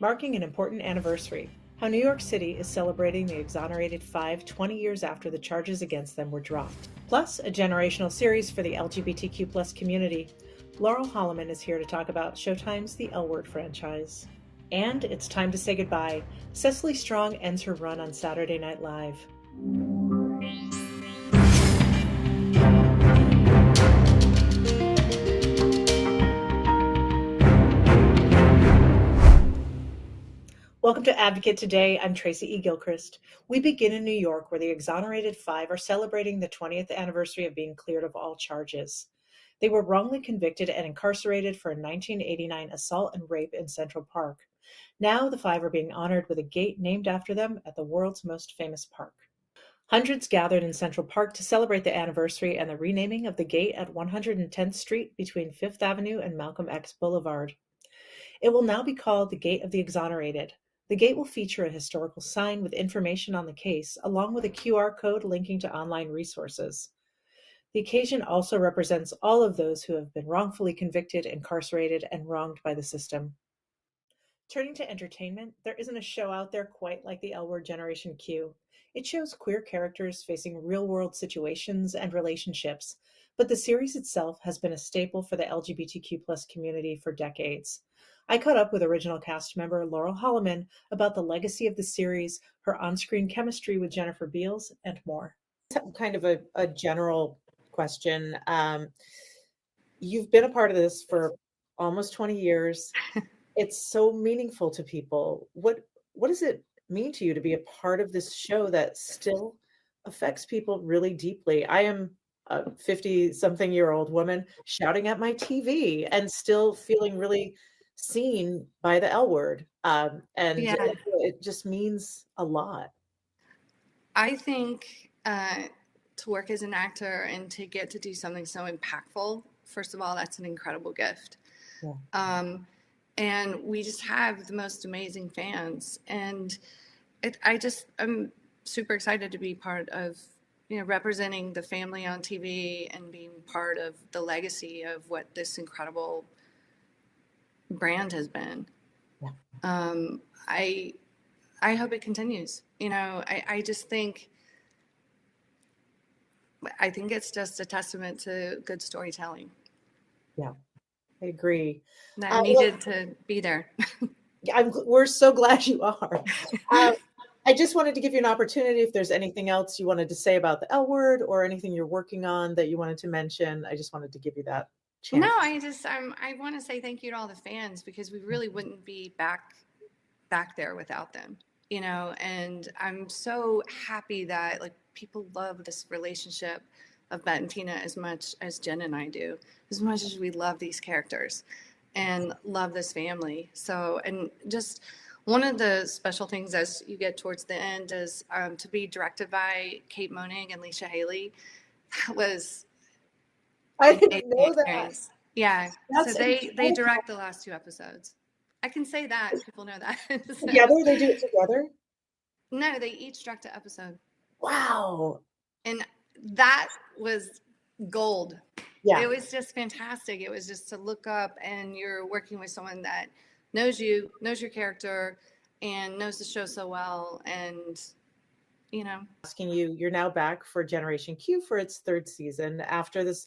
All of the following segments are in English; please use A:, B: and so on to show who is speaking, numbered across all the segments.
A: marking an important anniversary. How New York City is celebrating the Exonerated Five 20 years after the charges against them were dropped. Plus, a generational series for the LGBTQ community. Laurel Holloman is here to talk about Showtime's The L Word franchise. And it's time to say goodbye. Cecily Strong ends her run on Saturday Night Live. Welcome to Advocate Today. I'm Tracy E. Gilchrist. We begin in New York, where the Exonerated Five are celebrating the 20th anniversary of being cleared of all charges. They were wrongly convicted and incarcerated for a 1989 assault and rape in Central Park. Now the five are being honored with a gate named after them at the world's most famous park. Hundreds gathered in Central Park to celebrate the anniversary and the renaming of the gate at 110th Street between Fifth Avenue and Malcolm X Boulevard. It will now be called the Gate of the Exonerated. The gate will feature a historical sign with information on the case, along with a QR code linking to online resources. The occasion also represents all of those who have been wrongfully convicted, incarcerated, and wronged by the system. Turning to entertainment, there isn't a show out there quite like the L Word Generation Q. It shows queer characters facing real-world situations and relationships, but the series itself has been a staple for the LGBTQ community for decades. I caught up with original cast member Laurel Holloman about the legacy of the series, her on-screen chemistry with Jennifer Beals, and more. Kind of a general question. You've been a part of this for almost 20 years. It's so meaningful to people. What does it mean to you to be a part of this show that still affects people really deeply? I am a 50-something-year-old woman shouting at my TV and still feeling really seen by the L Word. It just means a lot.
B: I think to work as an actor and to get to do something so impactful, first of all, that's an incredible gift. Yeah. And we just have the most amazing fans. And I'm super excited to be part of, representing the family on TV and being part of the legacy of what this incredible brand has been. Yeah. I hope it continues. I think it's just a testament to good storytelling.
A: Yeah, I agree.
B: That needed to be there.
A: We're so glad you are. I just wanted to give you an opportunity if there's anything else you wanted to say about the L Word or anything you're working on that you wanted to mention. I just wanted to give you that chance.
B: No, I want to say thank you to all the fans, because we really wouldn't be back there without them, and I'm so happy that people love this relationship of Bette and Tina as much as Jen and I do, as much as we love these characters and love this family. So, and just one of the special things as you get towards the end is to be directed by Kate Monig and Leisha Haley. That was
A: I didn't know that.
B: Yeah. So they direct the last 2 episodes. I can say that. People know that.
A: So, together? They do it together?
B: No, they each direct an episode.
A: Wow.
B: And that was gold.
A: Yeah.
B: It was just fantastic. It was just to look up and you're working with someone that knows you, knows your character, and knows the show so well. And,
A: Asking you're now back for Generation Q for its 3rd season after this,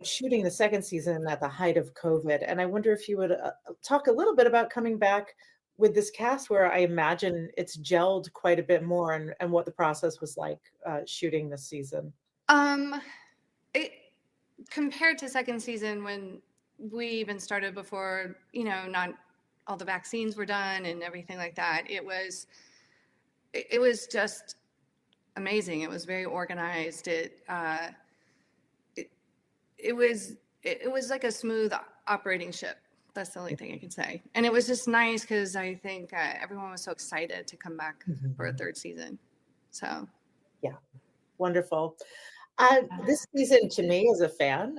A: shooting the 2nd season at the height of COVID. And I wonder if you would talk a little bit about coming back with this cast where I imagine it's gelled quite a bit more, and what the process was like shooting this season.
B: Compared to 2nd season, when we even started before, not all the vaccines were done and everything like that, it was just amazing. It was very organized. It was like a smooth operating ship. That's the only thing I can say. And it was just nice because I think everyone was so excited to come back for a 3rd season. So,
A: yeah, wonderful. This season, to me as a fan,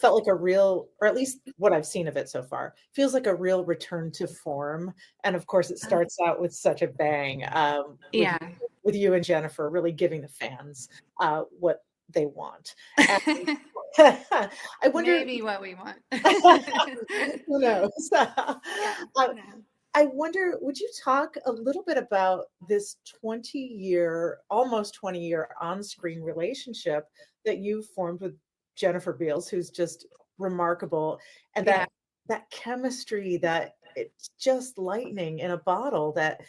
A: felt like a real, or at least what I've seen of it so far, feels like a real return to form. And of course, it starts out with such a bang. With you and Jennifer really giving the fans what they want.
B: I wonder maybe what we want.
A: Who knows? I wonder, would you talk a little bit about this 20-year, almost 20-year on-screen relationship that you formed with Jennifer Beals, who's just remarkable, and
B: Yeah,
A: that chemistry that it's just lightning in a bottle that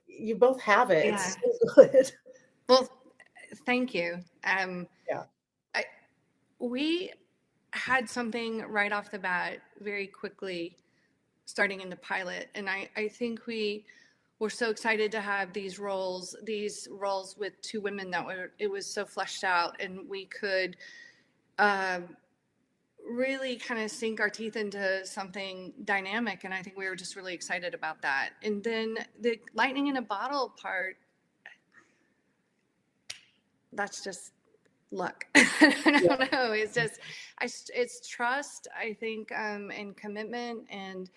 A: you both have it.
B: yeah.
A: It's so good.
B: Well, thank you.
A: Yeah.
B: I, we had something right off the bat very quickly starting in the pilot. And I think we were so excited to have these roles with two women that were, it was so fleshed out and we could really kind of sink our teeth into something dynamic. And I think we were just really excited about that. And then the lightning in a bottle part, that's just luck. I
A: Yeah.
B: don't know. It's just, it's trust, I think, and commitment. And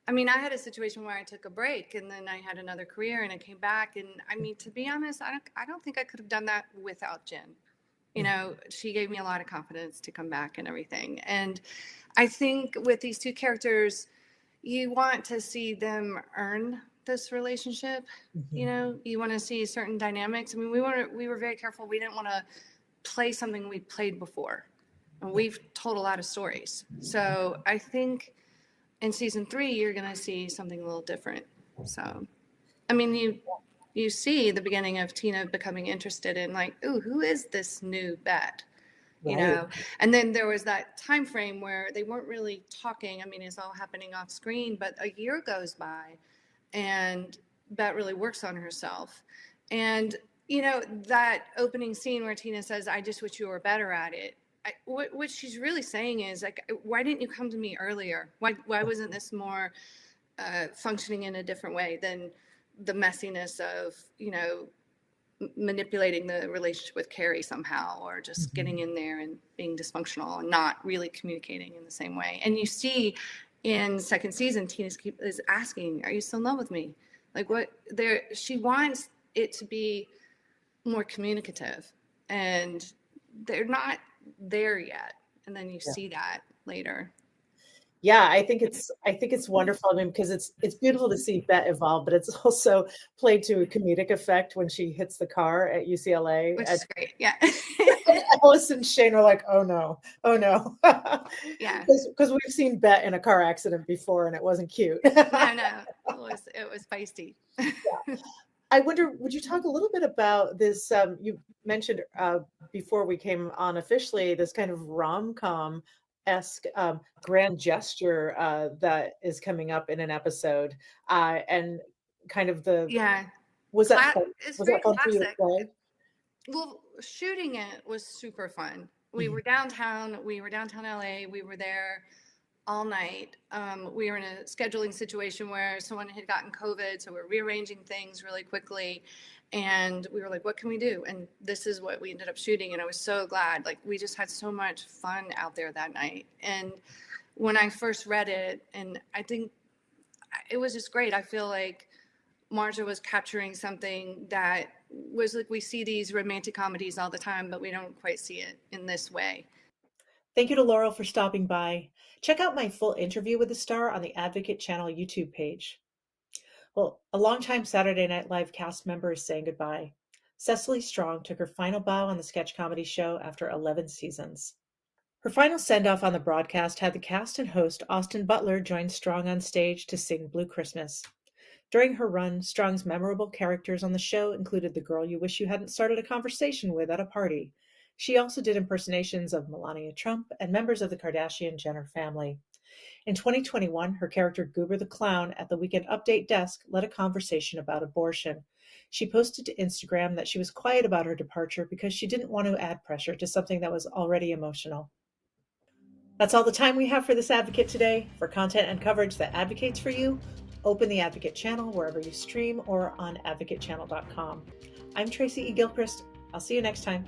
B: I mean, I had a situation where I took a break and then I had another career and I came back. And I mean, to be honest, I don't think I could have done that without Jen. You
A: Yeah.
B: know, she gave me a lot of confidence to come back and everything. And I think with these two characters, you want to see them earn this relationship. You
A: Mhm.
B: know, you want to see certain dynamics. I mean, we were very careful. We didn't want to play something we played before. And
A: Yeah.
B: we've told a lot of stories. So I think in season 3 you're going to see something a little different. So I mean, you see the beginning of Tina becoming interested in like, ooh, who is this new Bette? You
A: Right.
B: know, and then there was that time frame where they weren't really talking. I mean, it's all happening off screen, but a year goes by and Bette really works on herself. And you know, that opening scene where Tina says, I just wish you were better at it. What she's really saying is like, why didn't you come to me earlier? Why wasn't this more functioning in a different way than the messiness of, you know, manipulating the relationship with Carrie somehow, or just
A: Mhm.
B: getting in there and being dysfunctional and not really communicating in the same way. And you see in second season, Tina is asking, "Are you still in love with me?" Like what? There, she wants it to be more communicative, and they're not there yet. And then you
A: Yeah.
B: see that later.
A: Yeah, I think it's wonderful. I mean, because it's beautiful to see Bette evolve, but it's also played to a comedic effect when she hits the car at UCLA.
B: Which is great. Yeah.
A: Alice and Shane are like, "Oh no, oh no,"
B: Yeah.
A: because we've seen Bette in a car accident before, and it wasn't cute.
B: No, no. It was feisty.
A: I wonder, would you talk a little bit about this? You mentioned before we came on officially this kind of rom-com esque grand gesture that is coming up in an episode, and kind of the
B: Yeah.
A: was that fun?
B: It's
A: Was that
B: very
A: fun for you to
B: classic.
A: play?
B: Well, shooting it was super fun. We
A: Mhm.
B: were downtown. We were downtown LA. We were there all night. We were in a scheduling situation where someone had gotten COVID, so we're rearranging things really quickly. And we were like, what can we do? And this is what we ended up shooting. And I was so glad. Like, we just had so much fun out there that night. And when I first read it, and I think it was just great. I feel like Marja was capturing something that was like, we see these romantic comedies all the time, but we don't quite see it in this way.
A: Thank you to Laurel for stopping by. Check out my full interview with the star on the Advocate Channel YouTube page. Well, a longtime Saturday Night Live cast member is saying goodbye. Cecily Strong took her final bow on the sketch comedy show after 11 seasons. Her final send off on the broadcast had the cast and host Austin Butler join Strong on stage to sing Blue Christmas. During her run, Strong's memorable characters on the show included the girl you wish you hadn't started a conversation with at a party. She also did impersonations of Melania Trump and members of the Kardashian Jenner family. In 2021, her character Goober the Clown at the Weekend Update desk led a conversation about abortion. She posted to Instagram that she was quiet about her departure because she didn't want to add pressure to something that was already emotional. That's all the time we have for this advocate today. For content and coverage that advocates for you, open the Advocate channel wherever you stream or on advocatechannel.com. I'm Tracy E. Gilchrist. I'll see you next time.